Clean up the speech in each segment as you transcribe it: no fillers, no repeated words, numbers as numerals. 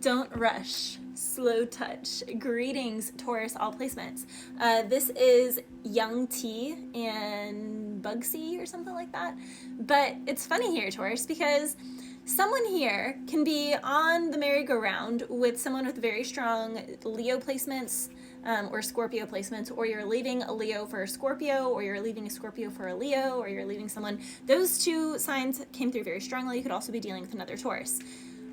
Don't rush, slow touch. Greetings, Taurus, all placements. This is Young T and Bugsy or something like that. But it's funny here, Taurus, because someone here can be on the merry-go-round with someone with very strong Leo placements or Scorpio placements, or you're leaving a Leo for a Scorpio, or you're leaving a Scorpio for a Leo, or you're leaving someone. Those two signs came through very strongly. You could also be dealing with another Taurus.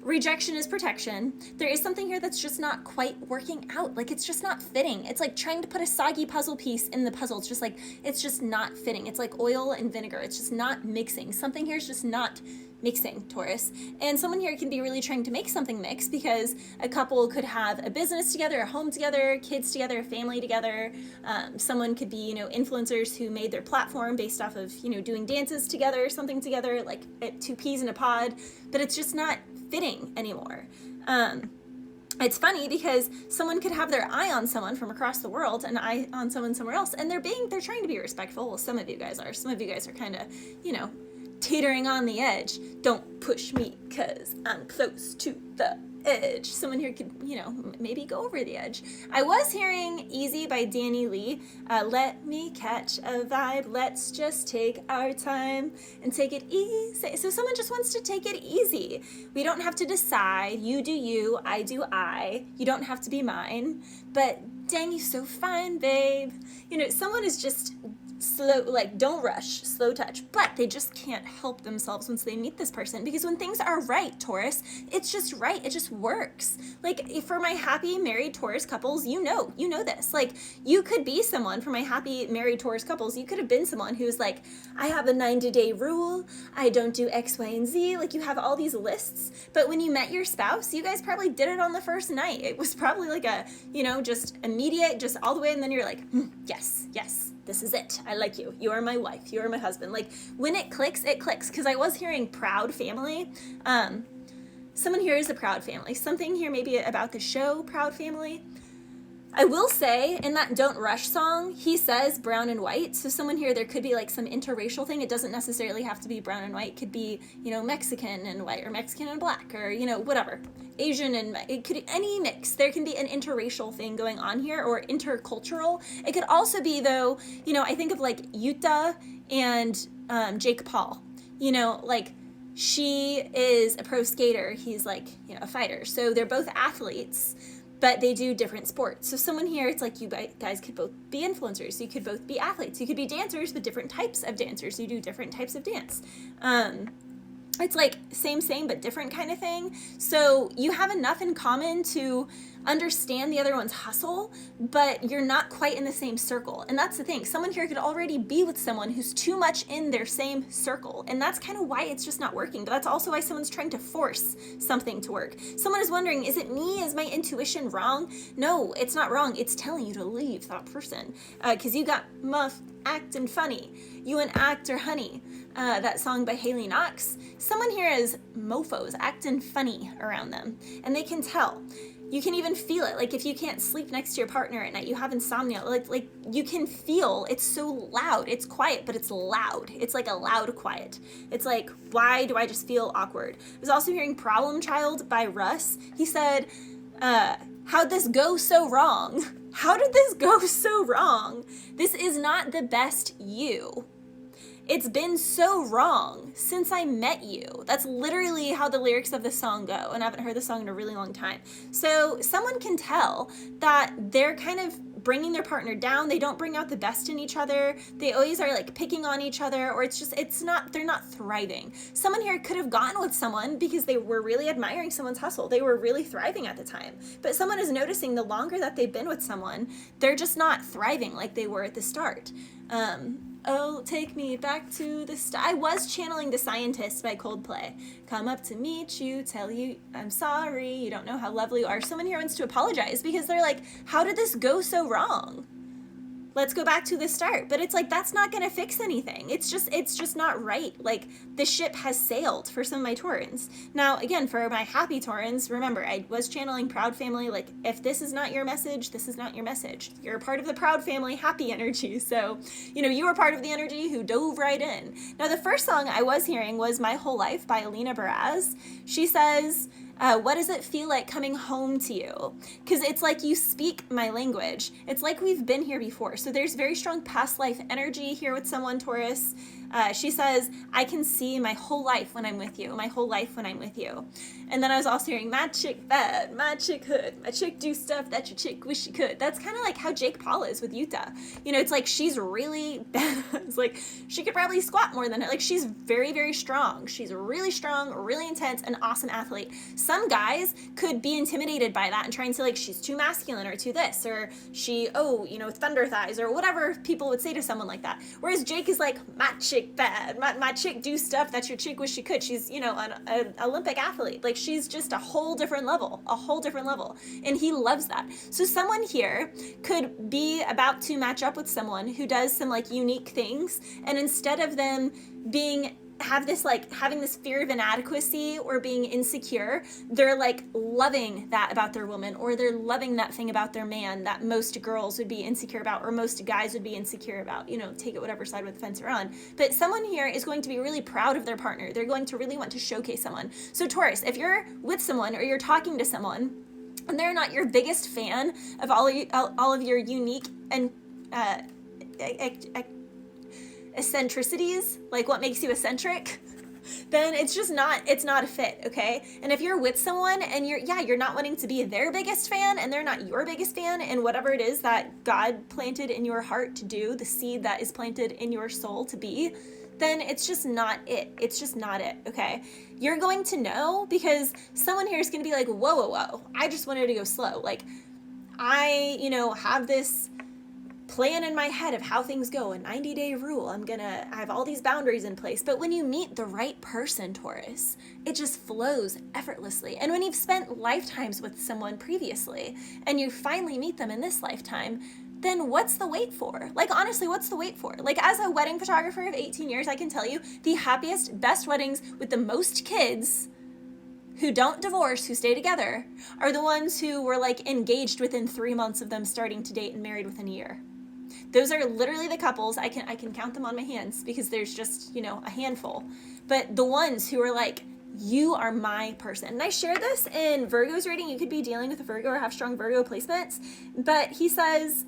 Rejection is protection. There is something here that's just not quite working out. Like, it's just not fitting. It's like trying to put a soggy puzzle piece in the puzzle. It's just like, it's just not fitting. It's like oil and vinegar. It's just not mixing. Something here is just not mixing, Taurus. And someone here can be really trying to make something mix, because a couple could have a business together, a home together, kids together, a family together. Someone could be, influencers who made their platform based off of, doing dances together, something together, like two peas in a pod, but it's just not fitting anymore. It's funny because someone could have their eye on someone from across the world and eye on someone somewhere else, and they're trying to be respectful. Well, some of you guys are. Some of you guys are kind of, teetering on the edge. Don't push me because I'm close to the edge. Someone here could, maybe go over the edge. I was hearing Easy by Danny Lee. Let me catch a vibe. Let's just take our time and take it easy. So someone just wants to take it easy. We don't have to decide. You do you, I do I. You don't have to be mine. But dang, you so fine, babe. Someone is just slow, like, don't rush, slow touch, but they just can't help themselves once they meet this person, because when things are right, Taurus, it's just right, it just works. Like, for my happy married Taurus couples, you know this, like, you could be someone, for my happy married Taurus couples, you could have been someone who's like, I have a 90-day rule, I don't do X, Y, and Z, like, you have all these lists, but when you met your spouse, you guys probably did it on the first night. It was probably like a, just immediate, just all the way, and then you're like, yes, this is it. I like you. You are my wife. You are my husband. Like, when it clicks, it clicks. Because I was hearing proud family. Someone here is a proud family. Something here maybe about the show Proud Family. I will say, in that Don't Rush song, he says brown and white. So someone here, there could be like some interracial thing. It doesn't necessarily have to be brown and white. It could be, Mexican and white, or Mexican and black, or, whatever. Asian and it could be any mix. There can be an interracial thing going on here, or intercultural. It could also be, though, I think of like Yuta and Jake Paul. Like, she is a pro skater. He's like, a fighter. So they're both athletes, but they do different sports. So someone here, it's like you guys could both be influencers. You could both be athletes. You could be dancers, but different types of dancers. You do different types of dance. It's like same, but different kind of thing. So you have enough in common to understand the other one's hustle, but you're not quite in the same circle. And that's the thing. Someone here could already be with someone who's too much in their same circle. And that's kind of why it's just not working. But that's also why someone's trying to force something to work. Someone is wondering, is it me? Is my intuition wrong? No, it's not wrong. It's telling you to leave that person. Because you got muff acting funny. You and actor honey. That song by Haley Knox. Someone here is mofos, acting funny around them. And they can tell. You can even feel it. Like, if you can't sleep next to your partner at night, you have insomnia, like you can feel it's so loud. It's quiet, but it's loud. It's like a loud quiet. It's like, why do I just feel awkward? I was also hearing Problem Child by Russ. He said, how'd this go so wrong? How did this go so wrong? This is not the best you. It's been so wrong since I met you. That's literally how the lyrics of the song go, and I haven't heard the song in a really long time. So someone can tell that they're kind of bringing their partner down. They don't bring out the best in each other. They always are like picking on each other, or they're not thriving. Someone here could have gotten with someone because they were really admiring someone's hustle. They were really thriving at the time. But someone is noticing the longer that they've been with someone, they're just not thriving like they were at the start. Oh, take me back to the start. I was channeling The Scientist by Coldplay. Come up to meet you, tell you I'm sorry, you don't know how lovely you are. Someone here wants to apologize because they're like, how did this go so wrong? Let's go back to the start. But it's like, that's not going to fix anything. It's just not right. Like, the ship has sailed for some of my Taurans. Now, again, for my happy Taurans, remember, I was channeling Proud Family. Like, if this is not your message, this is not your message. You're a part of the Proud Family happy energy. So, you were part of the energy who dove right in. Now, the first song I was hearing was My Whole Life by Alina Baraz. She says, What does it feel like coming home to you? Because it's like you speak my language. It's like we've been here before. So there's very strong past life energy here with someone, Taurus. She says, I can see my whole life when I'm with you, my whole life when I'm with you. And then I was also hearing, my chick bad, my chick hood, my chick do stuff that your chick wish she could. That's kind of like how Jake Paul is with Utah. You know, it's like she's really bad. It's like she could probably squat more than her. Like she's very, very strong. She's really strong, really intense, an awesome athlete. Some guys could be intimidated by that and try and say like she's too masculine or too this, or she, thunder thighs, or whatever people would say to someone like that. Whereas Jake is like, my chick bad, my chick do stuff that your chick wish she could. She's, an Olympic athlete. Like she's just a whole different level. And he loves that. So someone here could be about to match up with someone who does some like unique things, and instead of them having this fear of inadequacy or being insecure, they're like loving that about their woman, or they're loving that thing about their man that most girls would be insecure about, or most guys would be insecure about. Take it whatever side of the fence you're on. But someone here is going to be really proud of their partner. They're going to really want to showcase someone. So Taurus, if you're with someone or you're talking to someone and they're not your biggest fan of all of your unique and eccentricities, like what makes you eccentric, then it's not a fit, okay? And if you're with someone and you're not wanting to be their biggest fan and they're not your biggest fan, and whatever it is that God planted in your heart to do, the seed that is planted in your soul to be, then it's just not it. It's just not it, okay? You're going to know, because someone here is going to be like, whoa, I just wanted to go slow. Like, I, have this plan in my head of how things go, a 90-day rule. I have all these boundaries in place. But when you meet the right person, Taurus, it just flows effortlessly. And when you've spent lifetimes with someone previously and you finally meet them in this lifetime, then what's the wait for? Like, honestly, what's the wait for? Like, as a wedding photographer of 18 years, I can tell you the happiest, best weddings with the most kids who don't divorce, who stay together, are the ones who were like engaged within 3 months of them starting to date and married within a year. Those are literally the couples. I can count them on my hands because there's just, a handful. But the ones who are like, you are my person. And I share this in Virgo's reading. You could be dealing with a Virgo or have strong Virgo placements. But he says,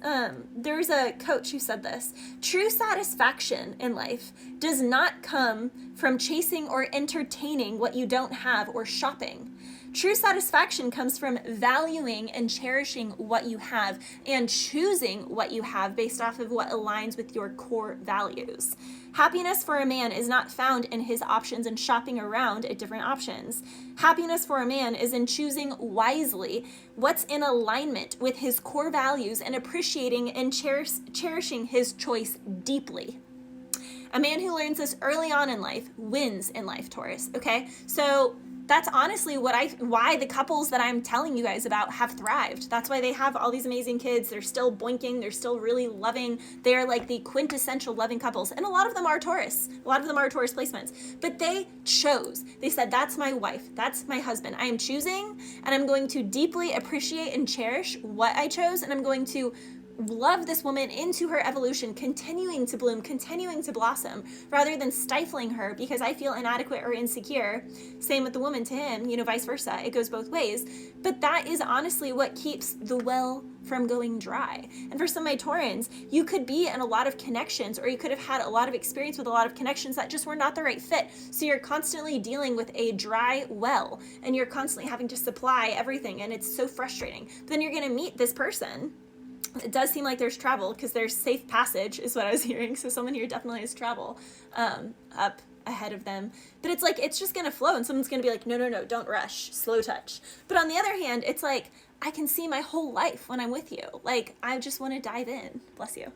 there's a coach who said this: true satisfaction in life does not come from chasing or entertaining what you don't have or shopping. True satisfaction comes from valuing and cherishing what you have and choosing what you have based off of what aligns with your core values. Happiness for a man is not found in his options and shopping around at different options. Happiness for a man is in choosing wisely what's in alignment with his core values and appreciating and cherishing his choice deeply. A man who learns this early on in life wins in life, Taurus, okay? So that's honestly why the couples that I'm telling you guys about have thrived. That's why they have all these amazing kids. They're still boinking. They're still really loving. They're like the quintessential loving couples. And a lot of them are Taurus. A lot of them are Taurus placements. But they chose. They said, that's my wife. That's my husband. I am choosing, and I'm going to deeply appreciate and cherish what I chose, and I'm going to love this woman into her evolution, continuing to bloom, continuing to blossom, rather than stifling her because I feel inadequate or insecure. Same with the woman to him, vice versa. It goes both ways. But that is honestly what keeps the well from going dry. And for some of my Taurans, you could be in a lot of connections, or you could have had a lot of experience with a lot of connections that just were not the right fit. So you're constantly dealing with a dry well, and you're constantly having to supply everything, and it's so frustrating. But then you're going to meet this person. It does seem like there's travel because there's safe passage is what I was hearing. So someone here definitely has travel up ahead of them. But it's like, it's just going to flow, and someone's going to be like, no, don't rush, slow touch. But on the other hand, it's like, I can see my whole life when I'm with you. Like, I just want to dive in. Bless you.